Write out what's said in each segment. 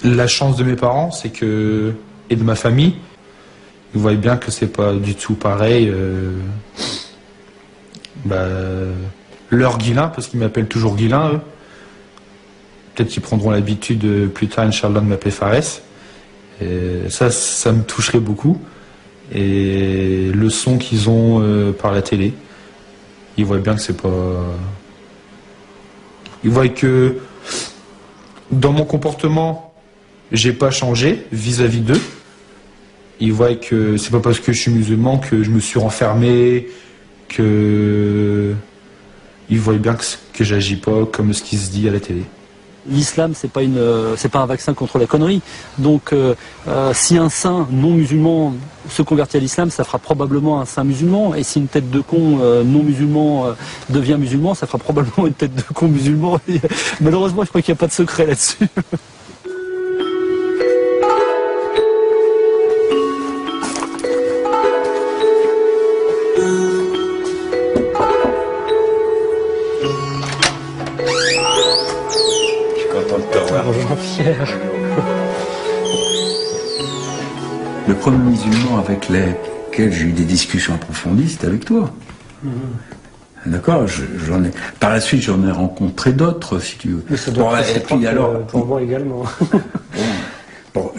La chance de mes parents, c'est que, et de ma famille, ils voient bien que c'est pas du tout pareil. Leur Guilain, parce qu'ils m'appellent toujours Guilain, eux. Peut-être qu'ils prendront l'habitude plus tard, Inch'Allah, de m'appeler Fares. Et ça me toucherait beaucoup. Et le son qu'ils ont par la télé, ils voient bien que c'est pas... Ils voient que dans mon comportement, j'ai pas changé vis-à-vis d'eux. Ils voient que c'est pas parce que je suis musulman que je me suis renfermé, que... Ils voient bien que j'agis pas comme ce qui se dit à la télé. L'islam, c'est pas un vaccin contre la connerie. Donc, si un saint non musulman se convertit à l'islam, ça fera probablement un saint musulman. Et si une tête de con non musulman devient musulman, ça fera probablement une tête de con musulman. Et, malheureusement, je crois qu'il n'y a pas de secret là-dessus. Jean-Pierre. Le premier musulman avec lequel j'ai eu des discussions approfondies, c'était avec toi. D'accord, par la suite, j'en ai rencontré d'autres, si tu veux. Mais ça doit être pour moi également.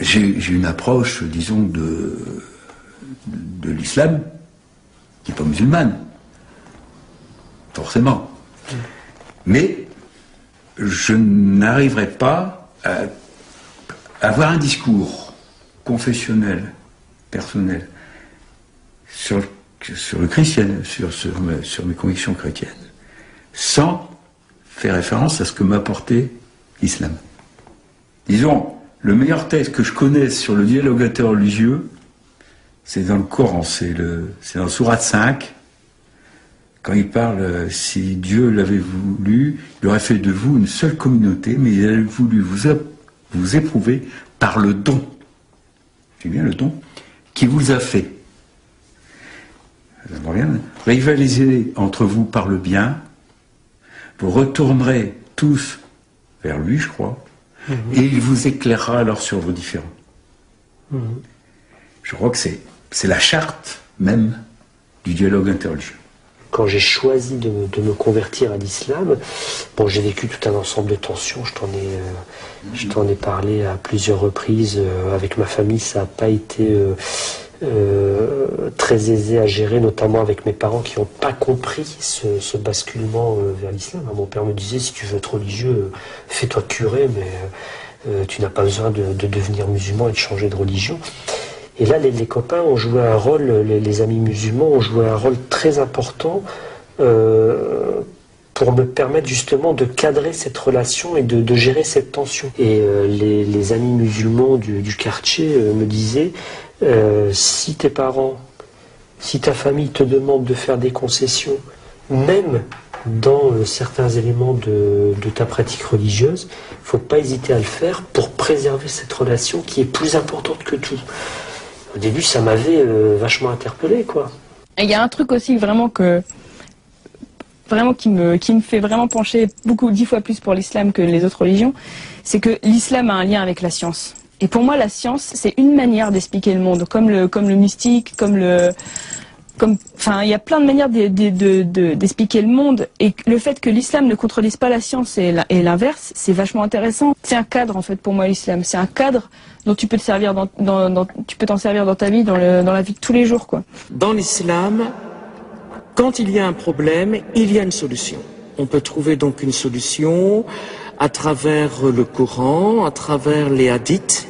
J'ai une approche, disons, de l'islam qui n'est pas musulmane. Forcément. Mais je n'arriverai pas à avoir un discours confessionnel, personnel, sur le christianisme, sur mes convictions chrétiennes, sans faire référence à ce que m'a apporté l'islam. Disons, le meilleur texte que je connaisse sur le dialogue interreligieux, c'est dans le Coran, c'est dans le Sourate 5, quand il parle, si Dieu l'avait voulu, il aurait fait de vous une seule communauté, mais il a voulu vous éprouver par le don. C'est bien le don qui vous a fait. Rivalisez entre vous par le bien, vous retournerez tous vers lui, je crois, et il vous éclairera alors sur vos différends. Je crois que c'est la charte même du dialogue interreligieux. Quand j'ai choisi de me convertir à l'islam, bon, j'ai vécu tout un ensemble de tensions, je t'en ai parlé à plusieurs reprises, avec ma famille, ça n'a pas été très aisé à gérer, notamment avec mes parents qui n'ont pas compris ce basculement vers l'islam. Mon père me disait, si tu veux être religieux, fais-toi curé, mais tu n'as pas besoin de devenir musulman et de changer de religion. Et là, les copains ont joué un rôle, les amis musulmans ont joué un rôle très important pour me permettre justement de cadrer cette relation et de gérer cette tension. Et les amis musulmans du quartier me disaient, si tes parents, si ta famille te demande de faire des concessions, même dans certains éléments de ta pratique religieuse, il ne faut pas hésiter à le faire pour préserver cette relation qui est plus importante que tout. Au début, ça m'avait vachement interpellé, quoi. Il y a un truc aussi vraiment qui me fait vraiment pencher 10 fois plus pour l'islam que les autres religions, c'est que l'islam a un lien avec la science. Et pour moi, la science, c'est une manière d'expliquer le monde, comme le mystique, enfin, il y a plein de manières d'expliquer le monde, et le fait que l'islam ne contredise pas la science et l'inverse, c'est vachement intéressant. C'est un cadre, en fait, pour moi, l'islam. C'est un cadre dont tu peux te servir tu peux t'en servir dans ta vie, dans la vie de tous les jours, quoi. Dans l'islam, quand il y a un problème, il y a une solution. On peut trouver donc une solution à travers le Coran, à travers les hadiths,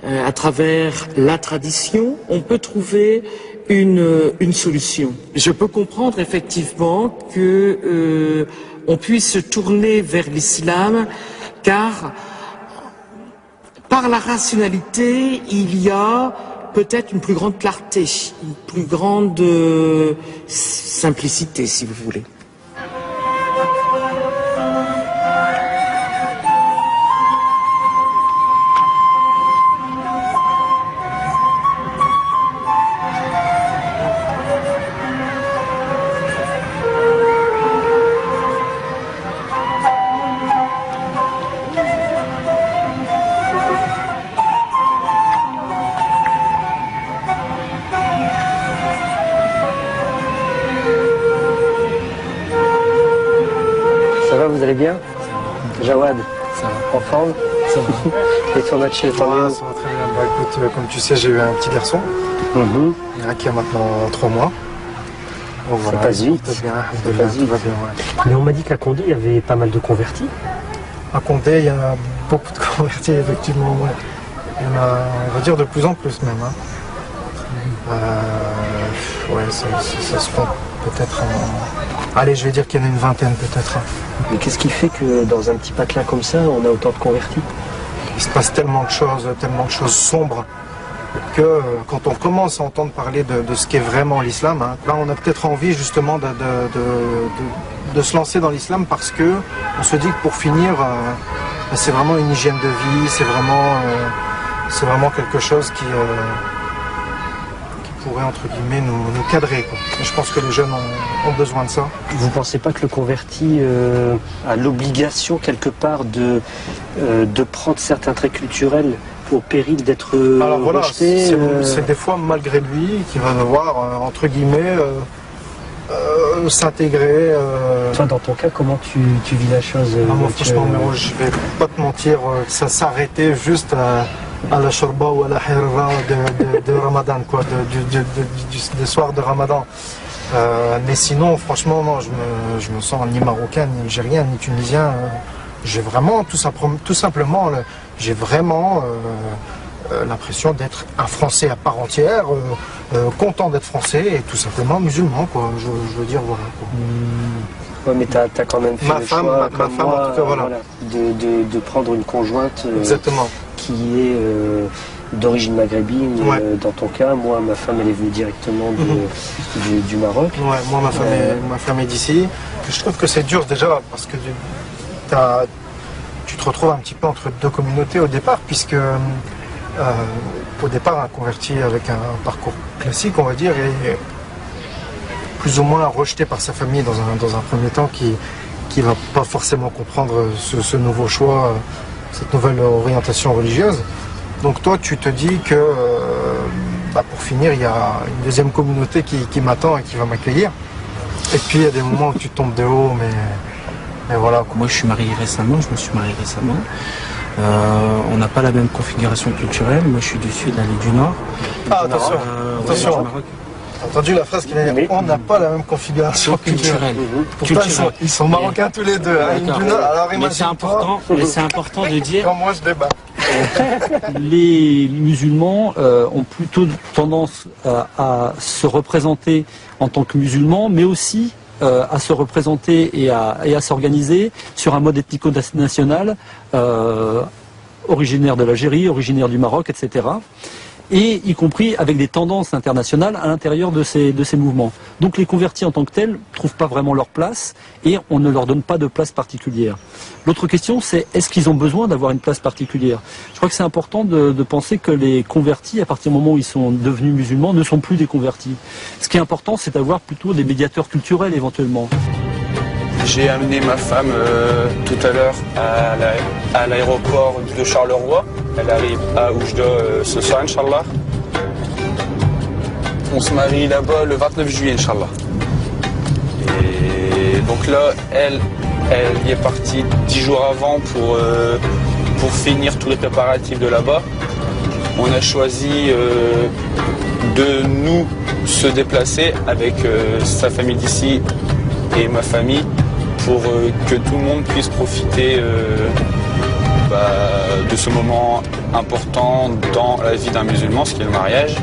à travers la tradition, on peut trouver une solution. Je peux comprendre effectivement que on puisse se tourner vers l'islam, car par la rationalité, il y a peut-être une plus grande clarté, une plus grande simplicité, si vous voulez. allez bien? Jawad, Ça va. en forme? Ça va. Et toi Mathieu, t'en es Ouais, où? ça va très bien. Bah écoute, comme tu sais, j'ai eu un petit garçon. Il y en a qui a maintenant 3 mois. Donc, Ça passe vite. Tout va bien, Ça passe tout vite. va bien, ouais. Mais on m'a dit qu'à Condé, il y avait pas mal de convertis. À Condé, il y a beaucoup de convertis, effectivement. Ouais. Il y en a, on va dire, de plus en plus même. Hein. Ouais, ça se compte peut-être en... Allez, je vais dire qu'il y en a une vingtaine peut-être. Mais qu'est-ce qui fait que dans un petit patelin comme ça, on a autant de convertis? Il se passe tellement de choses sombres, que quand on commence à entendre parler de ce qu'est vraiment l'islam, hein, là on a peut-être envie justement de se lancer dans l'islam parce que on se dit que pour finir, c'est vraiment une hygiène de vie, c'est vraiment quelque chose qui pourrait entre guillemets nous cadrer, quoi. Et je pense que les jeunes ont besoin de ça. Vous ne pensez pas que le converti a l'obligation quelque part de prendre certains traits culturels au péril d'être Alors voilà, rejeté c'est des fois malgré lui qu'il va devoir entre guillemets s'intégrer. Toi, dans ton cas, comment tu vis la chose? Moi, franchement, Miro, je vais pas te mentir, ça s'arrêtait juste à la shorba ou à la hirra de Ramadan, quoi, du soir de Ramadan. Mais sinon, franchement, non, je me sens ni marocain, ni algérien, ni tunisien. J'ai vraiment, tout simplement, j'ai vraiment l'impression d'être un Français à part entière, content d'être Français et tout simplement musulman, quoi. Je veux dire, voilà, quoi. Ouais, mais t'as quand même fait Ma le femme, choix, ma comme femme, moi, en tout cas, voilà. de prendre une conjointe Exactement. qui est d'origine maghrébine. Ouais. Dans ton cas, moi, ma femme, elle est venue directement du Maroc. Ouais, moi, ma femme est d'ici. Je trouve que c'est dur déjà parce que tu te retrouves un petit peu entre deux communautés au départ, puisque au départ, un converti avec un parcours classique, on va dire, est plus ou moins rejeté par sa famille dans un premier temps, qui va pas forcément comprendre ce nouveau choix, cette nouvelle orientation religieuse. Donc toi, tu te dis que pour finir, il y a une deuxième communauté qui m'attend et qui va m'accueillir. Et puis il y a des moments où tu tombes de haut, mais voilà, quoi. Moi, je suis marié récemment, je me suis marié récemment. On n'a pas la même configuration culturelle. Moi, je suis du sud, elle est du nord. Ah, attention, attention. du Maroc. T'as entendu la phrase qui vient dire on n'a pas la même configuration culturelle. Pourtant, ils sont marocains tous les deux. Hein, D'accord. alors Mais c'est important, de dire. Quand moi je débat. Les musulmans ont plutôt tendance à se représenter en tant que musulmans, mais aussi à se représenter et à s'organiser sur un mode ethnico-national originaire de l'Algérie, originaire du Maroc, etc. Et y compris avec des tendances internationales à l'intérieur de ces mouvements. Donc les convertis en tant que tels ne trouvent pas vraiment leur place et on ne leur donne pas de place particulière. L'autre question, c'est est-ce qu'ils ont besoin d'avoir une place particulière? Je crois que c'est important de penser que les convertis, à partir du moment où ils sont devenus musulmans, ne sont plus des convertis. Ce qui est important, c'est d'avoir plutôt des médiateurs culturels éventuellement. J'ai amené ma femme tout à l'heure à l'aéroport de Charleroi. Elle arrive à Oujda ce soir, Inch'Allah. On se marie là-bas le 29 juillet, Inch'Allah. Et donc là, elle y est partie 10 jours avant pour finir tous les préparatifs de là-bas. On a choisi de nous se déplacer avec sa famille d'ici et ma famille, pour que tout le monde puisse profiter de ce moment important dans la vie d'un musulman, ce qui est le mariage.